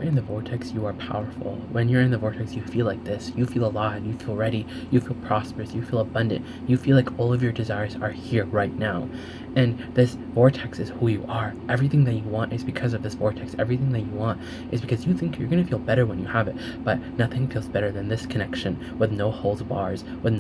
you're in the vortex, you are powerful. When you're in the vortex, you feel like this. You feel alive, you feel ready, you feel prosperous, you feel abundant. You feel like all of your desires are here right now. And this vortex is who you are. Everything that you want is because of this vortex. Everything that you want is because you think you're going to feel better when you have it. But nothing feels better than this connection with no holds bars, with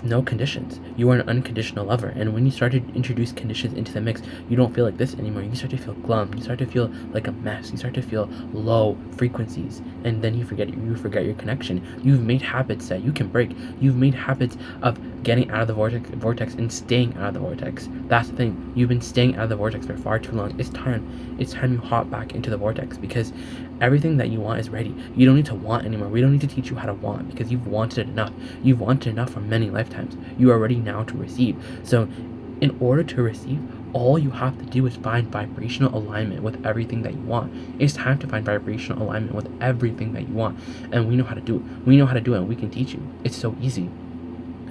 no conditions. You are an unconditional lover, and when you start to introduce conditions into the mix, you don't feel like this anymore. You start to feel glum. You start to feel like a mess. You start to feel low frequencies, and then you forget your connection. You've made habits that you can break. You've made habits of getting out of the vortex and staying out of the vortex. That's the thing. You've been staying out of the vortex for far too long. It's time you hop back into the vortex, because everything that you want is ready. You don't need to want anymore. We don't need to teach you how to want, because you've wanted it enough. You've wanted enough for many lifetimes. You are ready now to receive. So in order to receive, all you have to do is find vibrational alignment with everything that you want. It's time to find vibrational alignment with everything that you want. And we know how to do it. We know how to do it, and we can teach you. It's so easy.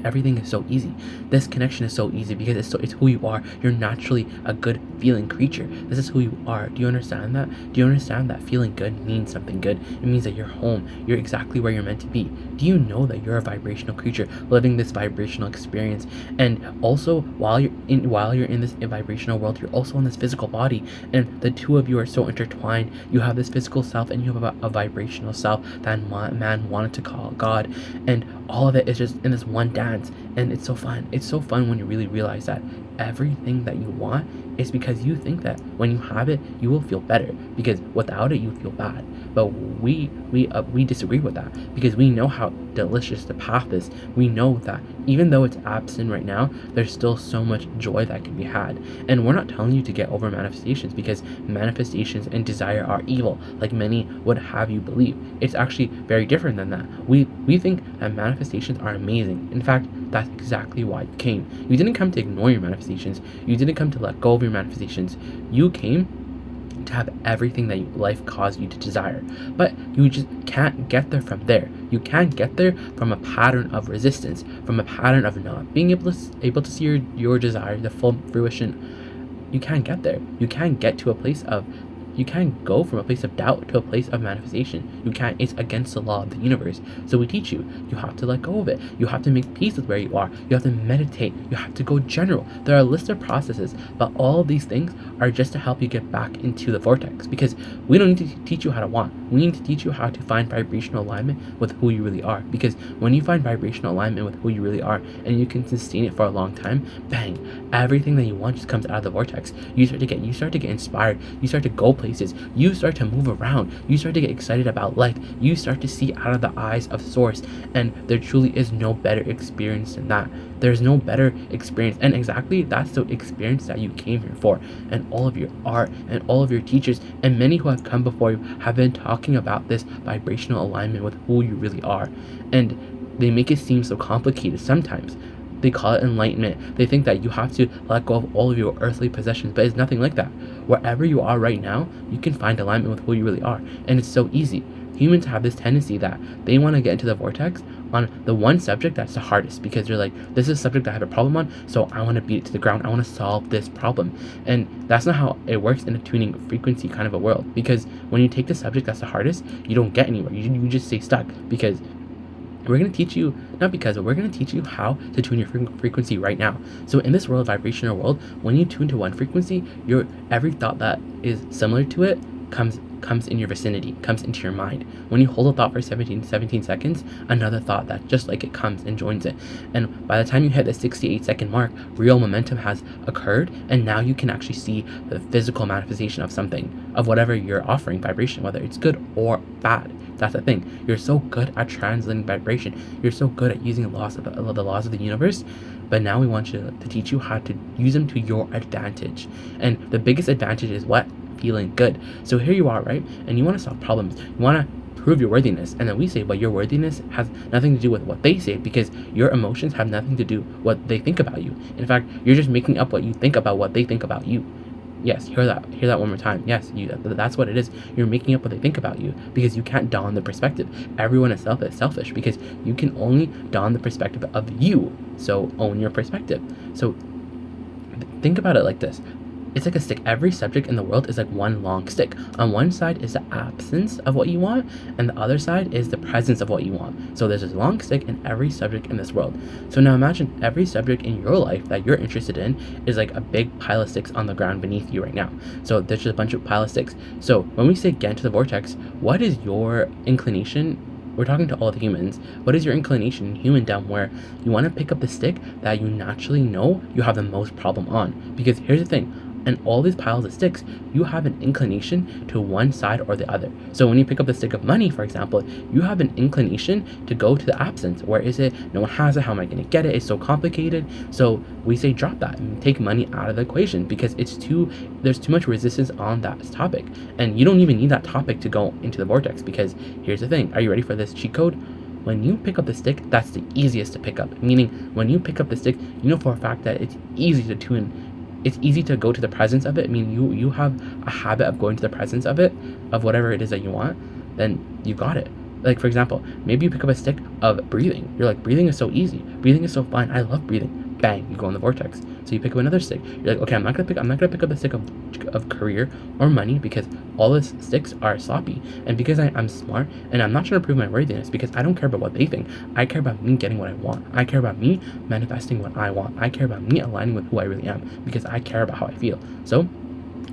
Everything is so easy. This connection is so easy because it's who you are. You're naturally a good feeling creature. This is who you are. Do you understand that? Do you understand that feeling good means something good? It means that you're home. You're exactly where you're meant to be. Do you know that you're a vibrational creature living this vibrational experience? And also, while you're in this vibrational world, you're also in this physical body, and the two of you are so intertwined. You have this physical self, and you have a vibrational self that man wanted to call God, and all of it is just in this one dance. And it's so fun. It's so fun when you really realize that everything that you want is because you think that when you have it, you will feel better, because without it, you feel bad. But we disagree with that, because we know how delicious the path is. We know that even though it's absent right now, there's still so much joy that can be had. And we're not telling you to get over manifestations, because manifestations and desire are evil, like many would have you believe. It's actually very different than that. We think that manifestations are amazing. In fact, that's exactly why you came. You didn't come to ignore your manifestations. You didn't come to let go of your manifestations. You came to have everything that life caused you to desire. But you just can't get there from there. You can't get there from a pattern of resistance, from a pattern of not being able to see your desire, the full fruition. You can't get there. You can't get to a place of You can't go from a place of doubt to a place of manifestation. You can't. It's against the law of the universe. So we teach you. You have to let go of it. You have to make peace with where you are. You have to meditate. You have to go general. There are a list of processes, but all of these things are just to help you get back into the vortex, because we don't need to teach you how to want. We need to teach you how to find vibrational alignment with who you really are, because when you find vibrational alignment with who you really are and you can sustain it for a long time, bang, everything that you want just comes out of the vortex. You start to get inspired. You start to go places. You start to move around. You start to get excited about life. You start to see out of the eyes of source, and there truly is no better experience than that. There's no better experience, and exactly that's the experience that you came here for. And all of your art and all of your teachers and many who have come before you have been talking about this vibrational alignment with who you really are, and they make it seem so complicated sometimes. They call it enlightenment. They think that you have to let go of all of your earthly possessions, but it's nothing like that. Wherever you are right now, you can find alignment with who you really are, and it's so easy. Humans have this tendency that they want to get into the vortex on the one subject that's the hardest, because they're like, this is a subject I have a problem on, so I want to beat it to the ground. I want to solve this problem. And that's not how it works in a tuning frequency kind of a world, because when you take the subject that's the hardest, you don't get anywhere. You just stay stuck, because we're going to teach you, not because, but we're going to teach you how to tune your frequency right now. So in this world, vibrational world, when you tune to one frequency, every thought that is similar to it comes in your vicinity, comes into your mind. When you hold a thought for 17 seconds, another thought that just like it comes and joins it. And by the time you hit the 68-second mark, real momentum has occurred, and now you can actually see the physical manifestation of something, of whatever you're offering vibration, whether it's good or bad. That's the thing. You're so good at translating vibration. You're so good at using the laws of the universe. But now we want you to teach you how to use them to your advantage. And the biggest advantage is what? Feeling good. So here you are, right? And you want to solve problems. You want to prove your worthiness. And then we say, but your worthiness has nothing to do with what they say, because your emotions have nothing to do with what they think about you. In fact, you're just making up what you think about what they think about you. Yes, hear that one more time. Yes, that's what it is. You're making up what they think about you, because you can't don the perspective. Everyone is selfish, because you can only don the perspective of you. So own your perspective. So think about it like this. it's like a stick. Every subject in the world is like one long stick. On one side is the absence of what you want, and the other side is the presence of what you want. So there's this long stick in every subject in this world. So now imagine every subject in your life that you're interested in is like a big pile of sticks on the ground beneath you right now. So there's just a bunch of pile of sticks. So when we say get into the vortex, what is your inclination? We're talking to all the humans. What is your inclination in humandom where you want to pick up the stick that you naturally know you have the most problem on? Because here's the thing, and all these piles of sticks, you have an inclination to one side or the other. So when you pick up the stick of money, for example, you have an inclination to go to the absence. Where is it? No one has it. How am I going to get it? It's so complicated. So we say drop that and take money out of the equation because there's too much resistance on that topic. And you don't even need that topic to go into the vortex, because here's the thing. Are you ready for this cheat code? When you pick up the stick, that's the easiest to pick up. Meaning when you pick up the stick, you know for a fact that it's easy to tune. It's easy to go to the presence of it. I mean, you have a habit of going to the presence of it, of whatever it is that you want, then you got it. Like, for example, maybe you pick up a stick of breathing. You're like, breathing is so easy. Breathing is so fun. I love breathing. Bang, you go in the vortex. So you pick up another stick. You're like, okay, I'm not gonna pick up a stick of career or money because all the sticks are sloppy. And because I'm smart and I'm not trying to prove my worthiness, because I don't care about what they think. I care about me getting what I want. I care about me manifesting what I want. I care about me aligning with who I really am because I care about how I feel. So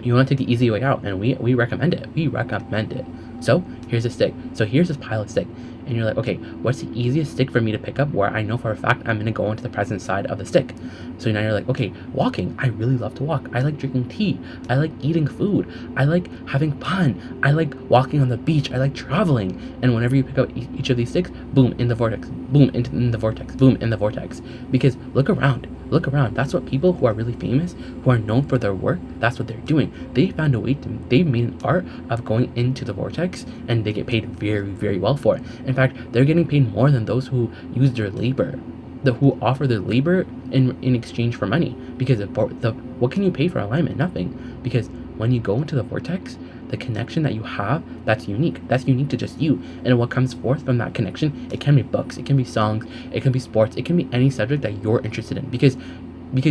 you want to take the easy way out, and we recommend it. We recommend it. So here's a stick. So here's this pile of stick. And you're like, okay, what's the easiest stick for me to pick up where I know for a fact I'm going to go into the present side of the stick? So now you're like, okay, walking. I really love to walk. I like drinking tea. I like eating food. I like having fun. I like walking on the beach. I like traveling. And whenever you pick up each of these sticks, boom, in the vortex. Boom, in the vortex. Boom, in the vortex. Because look around. Look around. That's what people who are really famous, who are known for their work, that's what they're doing. They found a way they've made an art of going into the vortex, and they get paid very, very well for it. In fact, they're getting paid more than those who use their labor, who offer their labor in exchange for money. Because what can you pay for alignment? Nothing. Because when you go into the vortex, the connection that you have, that's unique to just you. And what comes forth from that connection, it can be books, it can be songs, it can be sports, it can be any subject that you're interested in. Because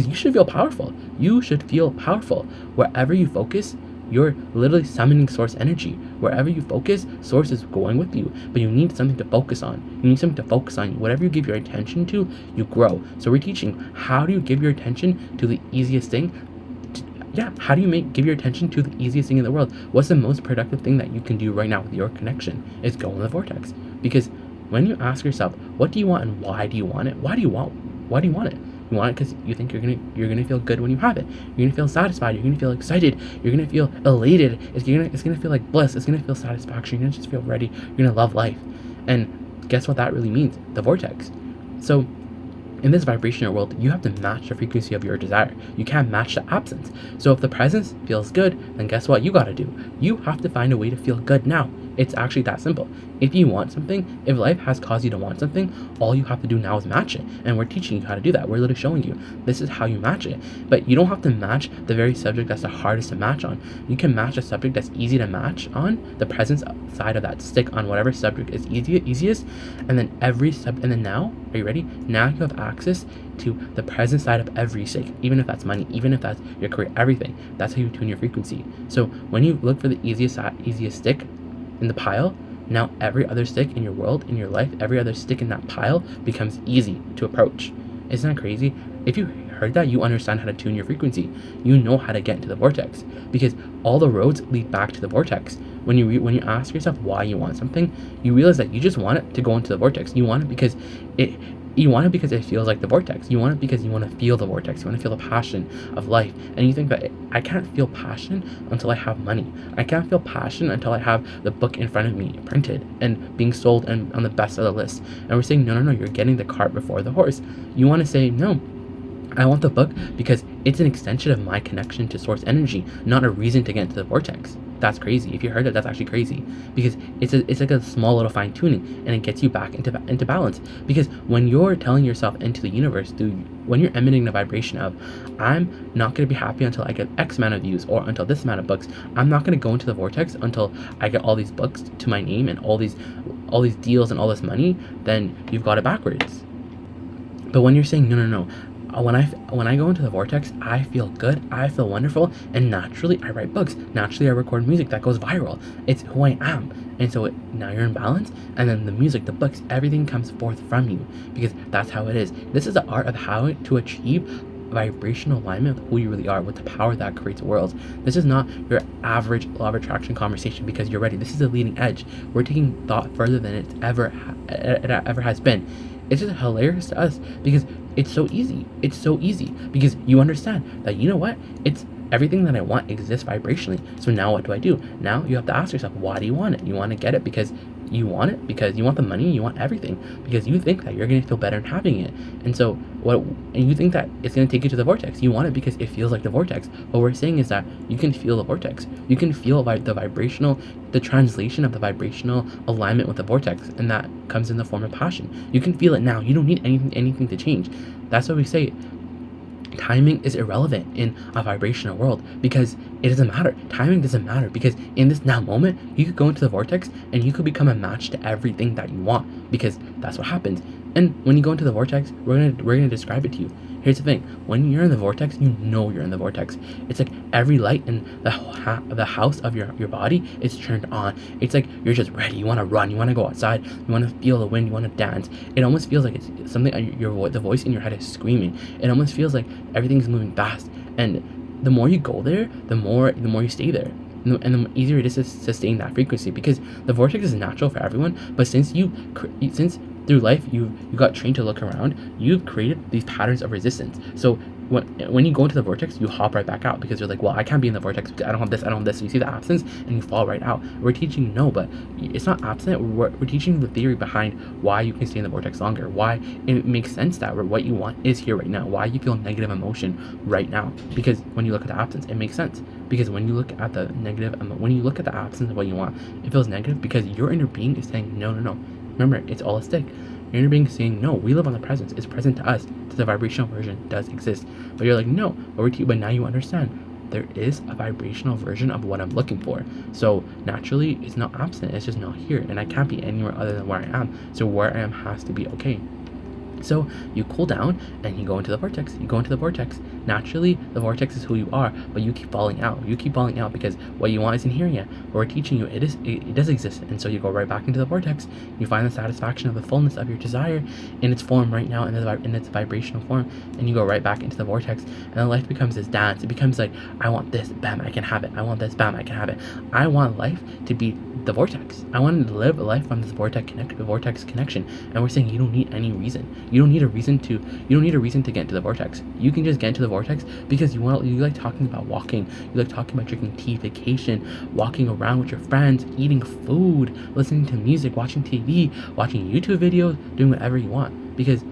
you should feel powerful. You should feel powerful. Wherever you focus, you're literally summoning source energy. Wherever you focus, source is going with you. But you need something to focus on. You need something to focus on. Whatever you give your attention to, you grow. So we're teaching, how do you give your attention to the easiest thing? How do you give your attention to the easiest thing in the world? What's the most productive thing that you can do right now with your connection? Is go in the vortex. Because when you ask yourself, what do you want and why do you want it? Why do you want it? You want it because you think you're gonna feel good when you have it. You're gonna feel satisfied. You're gonna feel excited. You're gonna feel elated. It's gonna feel like bliss. It's gonna feel satisfaction. You're gonna just feel ready. You're gonna love life. And guess what that really means? The vortex. So in this vibrational world, you have to match the frequency of your desire. You can't match the absence. So if the presence feels good, then guess what you gotta do? You have to find a way to feel good now. It's actually that simple. If you want something, if life has caused you to want something, all you have to do now is match it. And we're teaching you how to do that. We're literally showing you this is how you match it. But you don't have to match the very subject that's the hardest to match on. You can match a subject that's easy to match on, the presence side of that stick on whatever subject is easiest. And then now, are you ready? Now you have access to the present side of every stick, even if that's money, even if that's your career, everything. That's how you tune your frequency. So when you look for the easiest stick in the pile, now every other stick in your world, in your life, every other stick in that pile becomes easy to approach. Isn't that crazy? If you heard that, you understand how to tune your frequency. You know how to get into the vortex, because all the roads lead back to the vortex. When you ask yourself why you want something, you realize that you just want it to go into the vortex. You want it because it feels like the vortex. You want it because you want to feel the vortex. You want to feel the passion of life. And you think that I can't feel passion until I have money. I can't feel passion until I have the book in front of me printed and being sold and on the bestseller list. And we're saying, no, you're getting the cart before the horse. You want to say, no, I want the book because it's an extension of my connection to source energy, not a reason to get into the vortex. That's crazy. If you heard that, that's actually crazy, because it's like a small little fine tuning, and it gets you back into balance. Because when you're telling yourself into the universe, when you're emitting the vibration of, I'm not going to be happy until I get X amount of views or until this amount of books. I'm not going to go into the vortex until I get all these books to my name and all these deals and all this money. Then you've got it backwards. But when you're saying no, when I go into the vortex, I feel good, I feel wonderful, and naturally I write books. Naturally I record music that goes viral. It's who I am. And so now you're in balance, and then the music, the books, everything comes forth from you because that's how it is. This is the art of how to achieve vibrational alignment with who you really are, with the power that creates worlds. This is not your average law of attraction conversation because you're ready. This is the leading edge. We're taking thought further than it ever has been. It's just hilarious to us because it's so easy. It's so easy because you understand that, you know what? It's everything that I want exists vibrationally. So now what do? Now you have to ask yourself, why do you want it? You want to get it because you want it, because you want the money, you want everything, because you think that you're going to feel better in having it. And so and you think that it's going to take you to the vortex. You want it because it feels like the vortex. What we're saying is that you can feel the vortex. You can feel the translation of the vibrational alignment with the vortex, and that comes in the form of passion. You can feel it now. You don't need anything to change. That's why we say timing is irrelevant in a vibrational world because it doesn't matter. Timing doesn't matter because in this now moment, you could go into the vortex and you could become a match to everything that you want because that's what happens. And when you go into the vortex, we're gonna describe it to you. Here's the thing: when you're in the vortex, you know you're in the vortex. It's like every light in the house of your body is turned on. It's like you're just ready. You want to run. You want to go outside. You want to feel the wind. You want to dance. It almost feels like it's something. The voice in your head is screaming. It almost feels like everything's moving fast. And the more you go there, the more you stay there. And the easier it is to sustain that frequency because the vortex is natural for everyone. But since through life you got trained to look around, you've created these patterns of resistance. So when you go into the vortex, you hop right back out because you're like, well, I can't be in the vortex because I don't have this, I don't have this. So you see the absence and you fall right out. We're teaching no, but it's not absent. We're teaching the theory behind why you can stay in the vortex longer, why it makes sense that what you want is here right now, why you feel negative emotion right now. Because when you look at the absence, it makes sense. Because when you look at the absence of what you want, it feels negative because your inner being is saying no. Remember, it's all a stick. Your inner being is saying no. We live on the presence. It's present to us. So the vibrational version does exist. But you're like, no. But now you understand. There is a vibrational version of what I'm looking for. So naturally, it's not absent. It's just not here. And I can't be anywhere other than where I am. So where I am has to be okay. So you cool down and you go into the vortex. Naturally, the vortex is who you are, but you keep falling out. Because what you want isn't here yet. What we're teaching you, it does exist. And so you go right back into the vortex. You find the satisfaction of the fullness of your desire in its form right now, in its vibrational form, and you go right back into the vortex. And then life becomes this dance. It becomes like, I want this, bam, I can have it. I want this, bam, I can have it. I want life to be the vortex. I want to live a life from this vortex connection. And we're saying you don't need any reason. You don't need a reason to get into the vortex. You can just get into the vortex because you like talking about walking, you like talking about drinking tea, vacation, walking around with your friends, eating food, listening to music, watching TV, watching YouTube videos, doing whatever you want. Because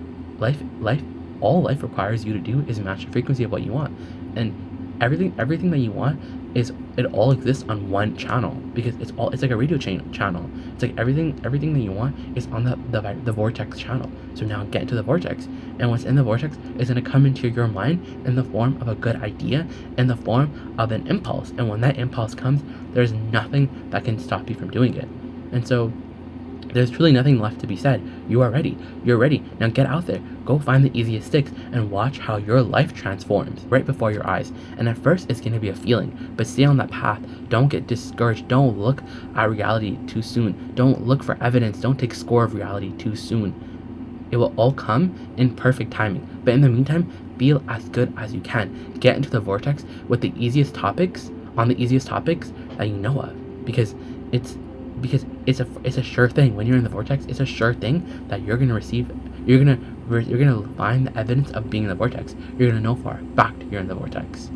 all life requires you to do is match the frequency of what you want. And everything that you want it all exists on one channel because it's like a radio channel. It's like everything that you want is on the vortex channel. So now get into the vortex, and what's in the vortex is going to come into your mind in the form of a good idea, in the form of an impulse. And when that impulse comes, there's nothing that can stop you from doing it. And so there's truly nothing left to be said. You are ready. You're ready. Now get out there. Go find the easiest sticks and watch how your life transforms right before your eyes. And at first, it's going to be a feeling, but stay on that path. Don't get discouraged. Don't look at reality too soon. Don't look for evidence. Don't take score of reality too soon. It will all come in perfect timing. But in the meantime, feel as good as you can. Get into the vortex with the easiest topics that you know of, because it's a sure thing. When you're in the vortex, it's a sure thing that you're gonna find the evidence of being in the vortex. You're gonna know for a fact you're in the vortex.